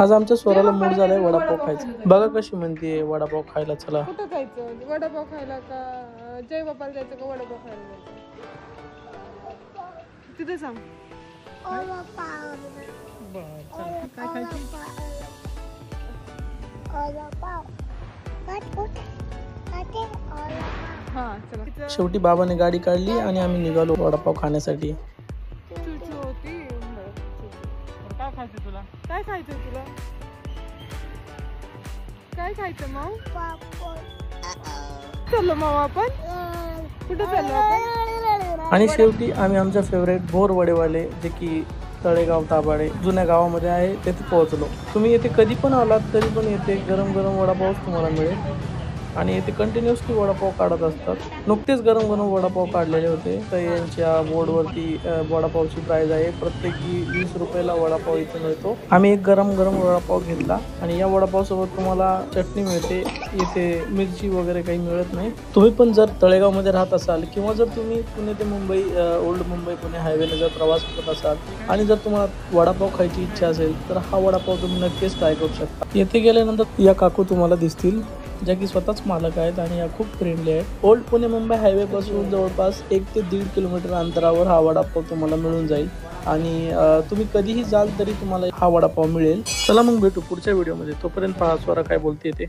आज आमच्या स्वराला मूड झालाय वडापाव खायचा। बघा कशी म्हणते वडापाव खायला चला। कुठं जायचं? वडापाव खायला का जय बापाला जायचं का वडापाव खायला जायचं? तिथे सांग। काय खायचं? हा चला। शेवटी बाबाने गाडी काढली आणि आम्ही निघालो वडापाव खाण्यासाठी। चुचू होती। काय खायचं तुला? काय खायचं तुला? काय खायचं मग? चलो मग आपण कुठे चाललो आपण? आणि शेवटी आम्ही आमच्या फेवरेट भोर वडेवाले जे की तळेगाव दाभाडे जुन्या गावामध्ये आहे तेथे पोहोचलो। तुम्ही येथे कधी पण आलात तरी पण येथे गरम गरम वडापावच तुम्हाला मिळेल आणि येथे कंटिन्युअसली वडापाव काढत असतात। नुकतेच गरम गरम वडापाव काढलेले होते तर यांच्या बोर्डवरती वडापावची प्राइस आहे प्रत्येकी 20 रुपयाला वडापाव इथे मिळतो। आम्ही एक गरम गरम वडापाव घेतला आणि या वडापाव सोबत तुम्हाला चटणी मिळते, इथे मिरची वगैरे काही मिळत नाही। तुम्ही पण जर तळेगाव मध्ये राहत असाल किंवा जर तुम्ही पुणे ते मुंबई ओल्ड मुंबई पुणे हायवेने जर प्रवास करत असाल आणि जर तुम्हाला वडापाव खायची इच्छा असेल तर हा वडापाव तुम्ही नक्कीच ट्राय करू शकता। येथे गेल्यानंतर या काकू तुम्हाला दिसतील ज्या की स्वतःच मालक आहेत आणि या खूप फ्रेंडली आहेत। ओल्ड पुणे मुंबई हायवे पासून जवळपास 1 ते 1.5 किलोमीटर अंतरावर हा वडापाव तुम्हाला मिळून जाईल आणि तुम्ही कधीही जाल तरी तुम्हाला हा वडापाव मिळेल। चला मग भेटू पुढच्या व्हिडिओमध्ये, तोपर्यंत पहा स्वरा काय बोलते ते।